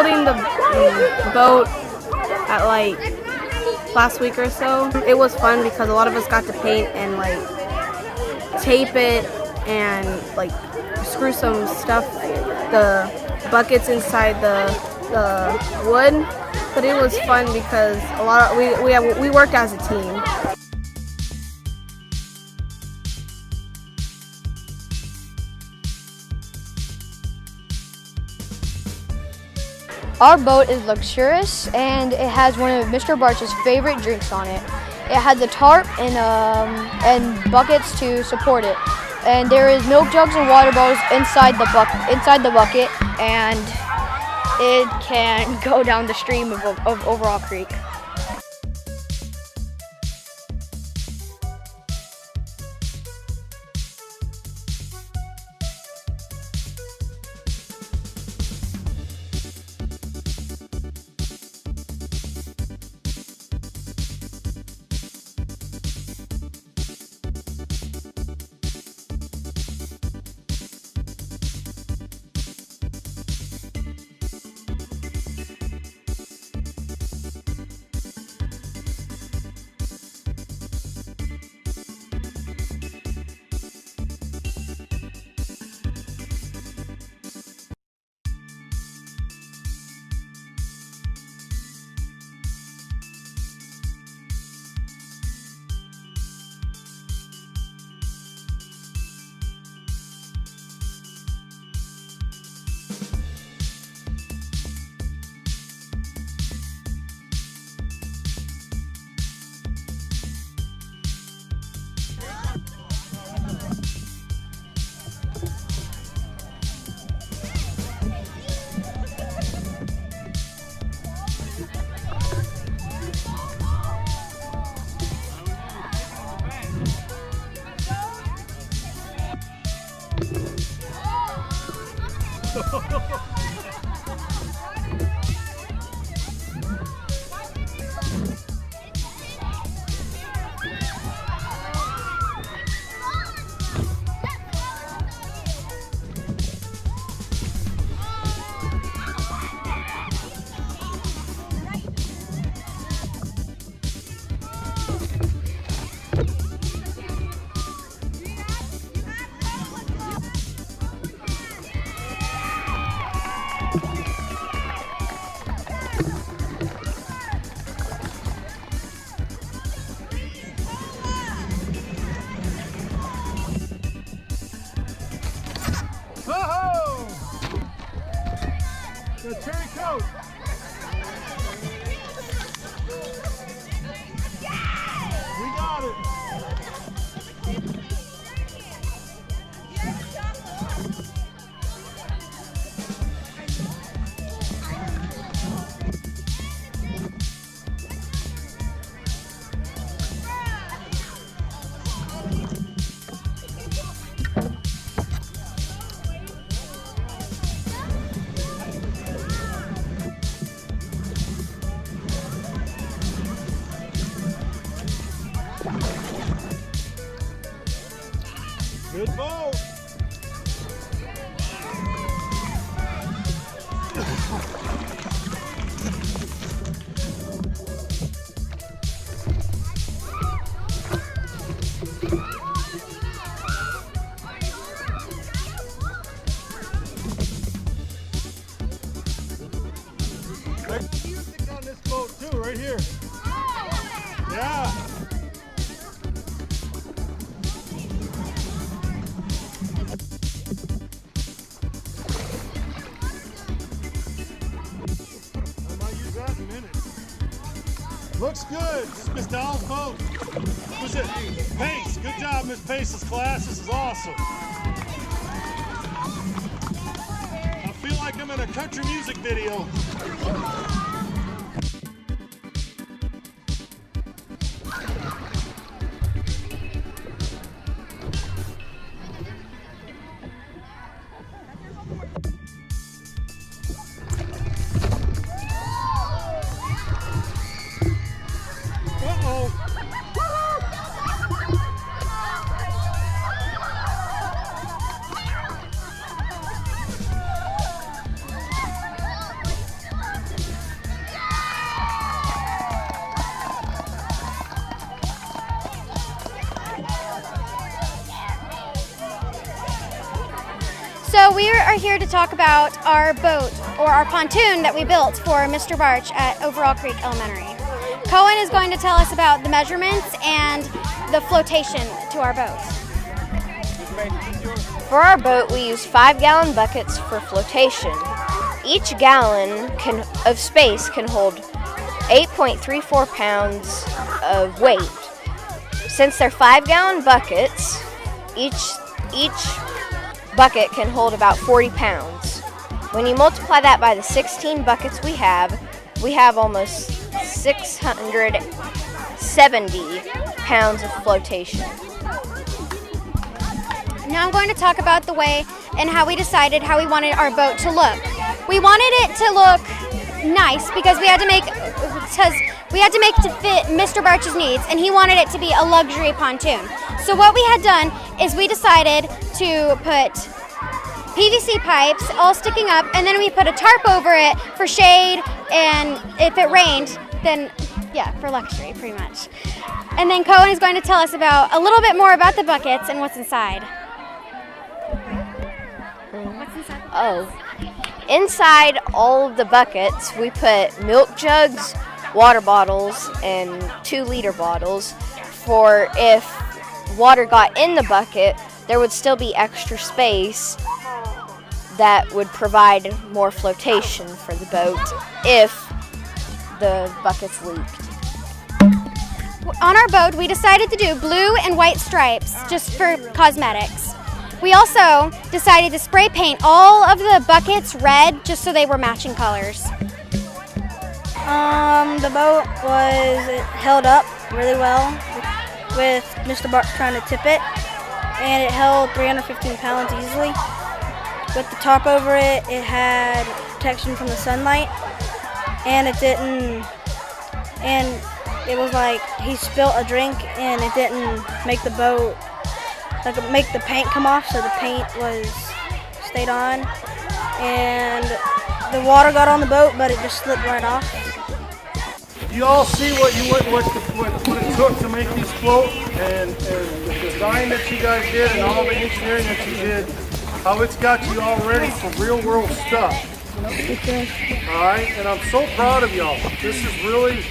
building the boat at like last week or so. It was fun because a lot of us got to paint and like tape it and like screw some stuff, the buckets inside the wood. But it was fun because we worked as a team. Our boat is luxurious and it has one of Mr. Barch's favorite drinks on it. It has a tarp and buckets to support it. And there is milk jugs and water bottles inside the bucket, and it can go down the stream of Overall Creek. The cherry coat. We got it. Good ball. There's music on this boat too, right here. Yeah. Looks good. This is Miss Doll's boat. Who's it? Pace. Good job, Miss Pace's class. This is awesome. I feel like I'm in a country music video. So we are here to talk about our boat, or our pontoon that we built for Mr. Barch at Overall Creek Elementary. Cohen is going to tell us about the measurements and the flotation to our boat. For our boat, we use 5-gallon buckets for flotation. Each gallon of space can hold 8.34 pounds of weight. Since they're 5-gallon buckets, each bucket can hold about 40 pounds. When you multiply that by the 16 buckets we have almost 670 pounds of flotation. Now I'm going to talk about the way and how we decided how we wanted our boat to look. We wanted it to look nice because we had to make it to fit Mr. Barch's needs, and he wanted it to be a luxury pontoon. So what we had done is we decided to put PVC pipes all sticking up, and then we put a tarp over it for shade, and if it rained, then yeah, for luxury pretty much. And then Cohen is going to tell us about a little bit more about the buckets and what's inside. What's inside? Oh, inside all of the buckets we put milk jugs, water bottles, and 2-liter bottles for if water got in the bucket, there would still be extra space that would provide more flotation for the boat if the buckets leaked. On our boat, we decided to do blue and white stripes just for cosmetics. We also decided to spray paint all of the buckets red just so they were matching colors. The boat was held up really well with Mr. Barch trying to tip it, and it held 315 pounds easily. With the top over it, it had protection from the sunlight, and it was like he spilt a drink and it didn't make the boat, make the paint come off, so the paint stayed on, and the water got on the boat, but it just slipped right off. You all see what it took to make these float, and the design that you guys did, and all the engineering that you did, how it's got you all ready for real world stuff. Alright, and I'm so proud of y'all. This is really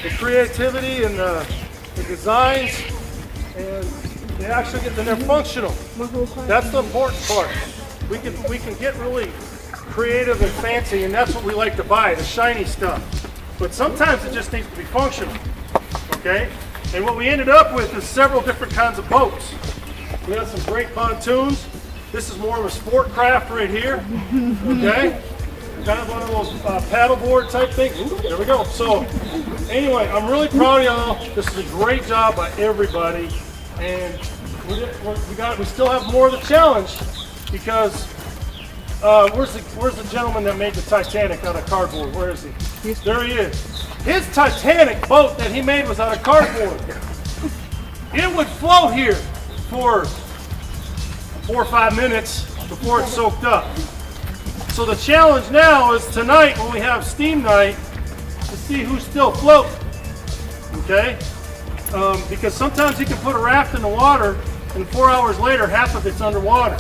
the creativity and the designs, and they actually get, and they're functional. That's the important part. We can get really creative and fancy, and that's what we like to buy, the shiny stuff. But sometimes it just needs to be functional, okay? And what we ended up with is several different kinds of boats. We have some great pontoons. This is more of a sport craft right here, okay? Kind of one of those paddleboard type things. Ooh, there we go. So anyway, I'm really proud of y'all. This is a great job by everybody. And we still have more of the challenge because where's the gentleman that made the Titanic out of cardboard? Where is he? There he is. His Titanic boat that he made was out of cardboard. It would float here for 4 or 5 minutes before it's soaked up. So the challenge now is tonight when we have steam night to see who's still floating. Okay? Because sometimes you can put a raft in the water and 4 hours later half of it's underwater.